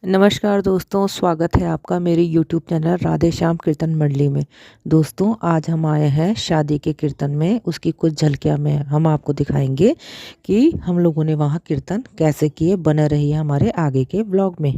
नमस्कार दोस्तों, स्वागत है आपका मेरे यूट्यूब चैनल राधे श्याम कीर्तन मंडली में। दोस्तों, आज हम आए हैं शादी के कीर्तन में, उसकी कुछ झलकियां में हम आपको दिखाएंगे कि हम लोगों ने वहां कीर्तन कैसे किए। बने रहिए हमारे आगे के व्लॉग में।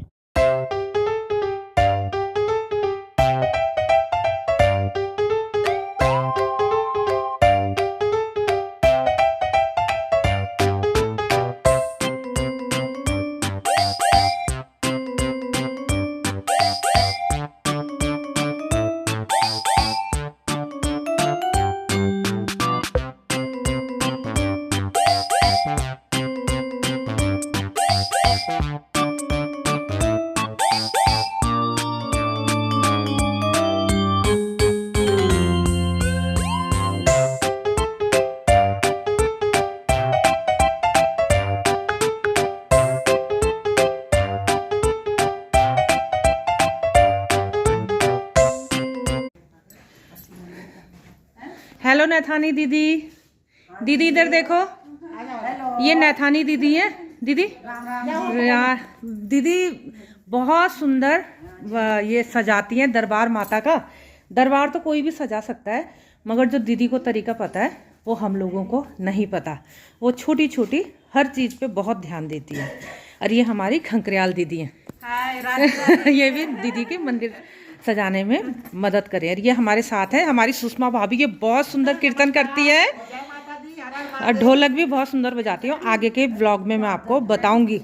हेलो नैथानी दीदी, दीदी इधर देखो, ये नैथानी दीदी है। दीदी यार, दीदी बहुत सुंदर ये सजाती हैं दरबार माता का। दरबार तो कोई भी सजा सकता है, मगर जो दीदी को तरीका पता है वो हम लोगों को नहीं पता। वो छोटी छोटी हर चीज़ पे बहुत ध्यान देती है। और ये हमारी खंकरियाल दीदी हैं। ये भी दीदी के मंदिर सजाने में मदद करें। और ये हमारे साथ है हमारी सुषमा भाभी, ये बहुत सुंदर कीर्तन करती है और ढोलक भी बहुत सुंदर बजाती है। आगे के ब्लॉग में मैं आपको बताऊंगी।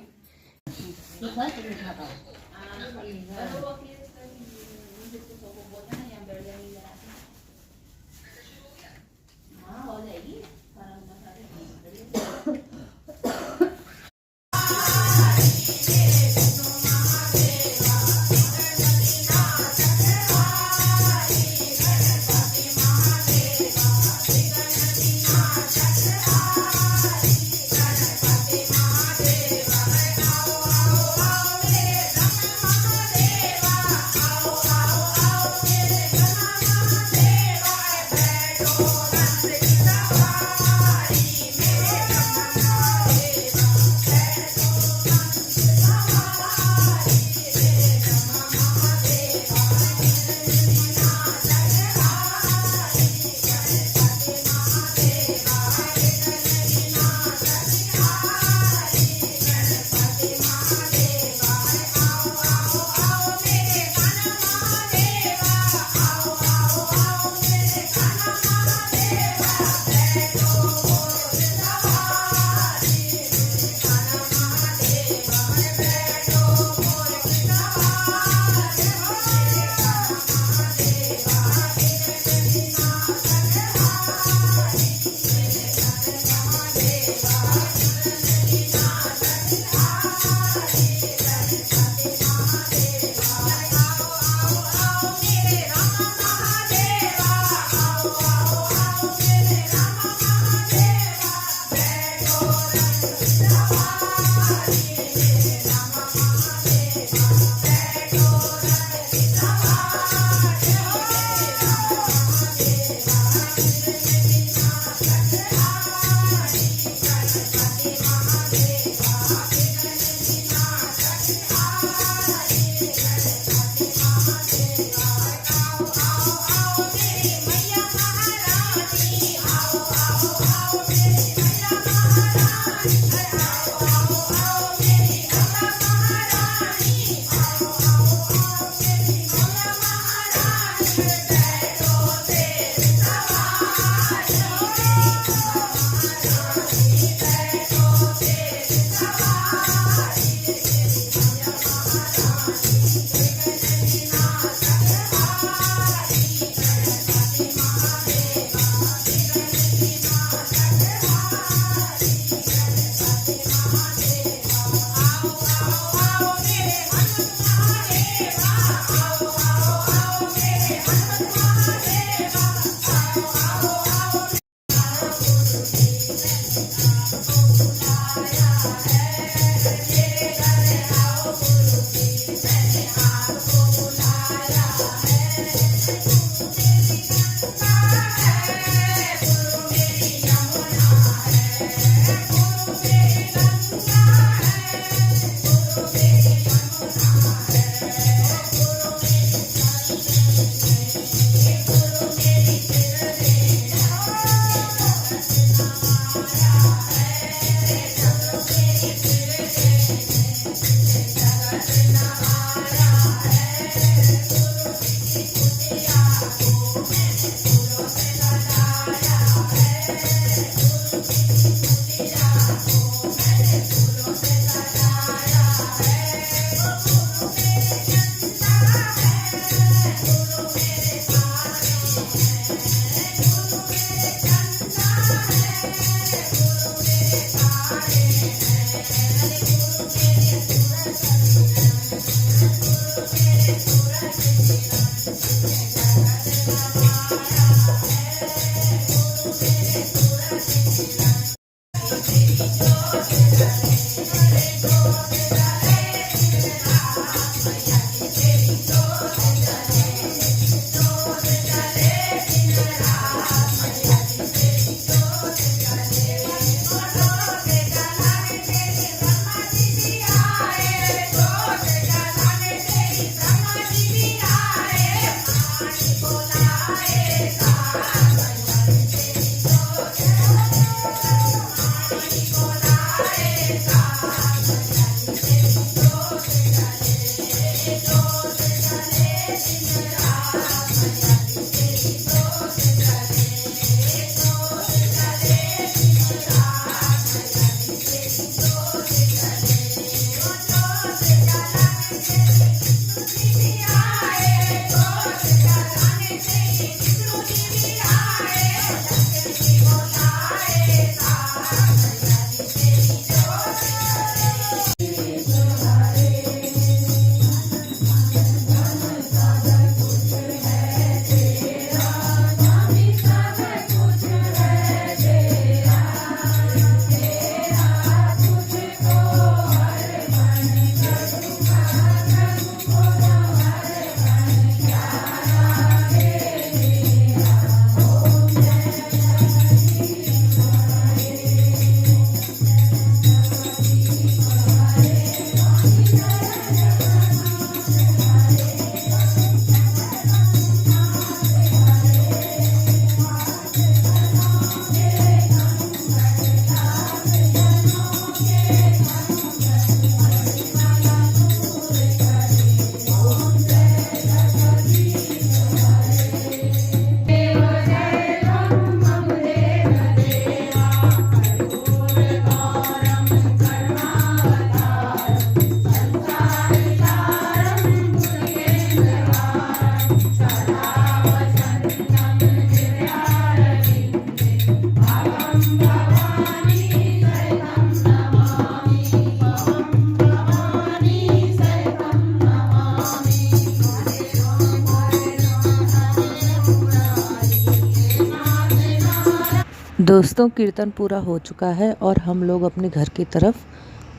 दोस्तों कीर्तन पूरा हो चुका है और हम लोग अपने घर की तरफ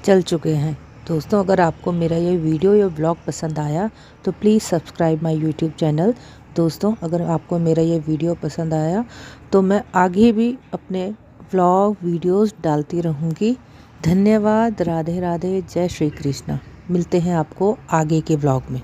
चल चुके हैं। दोस्तों अगर आपको मेरा ये वीडियो या ब्लॉग पसंद आया तो please subscribe my YouTube channel. दोस्तों अगर आपको मेरा ये वीडियो पसंद आया तो मैं आगे भी अपने व्लॉग वीडियोस डालती रहूँगी। धन्यवाद। राधे राधे। जय श्री कृष्ण। मिलते हैं आपको आगे के व्लॉग में।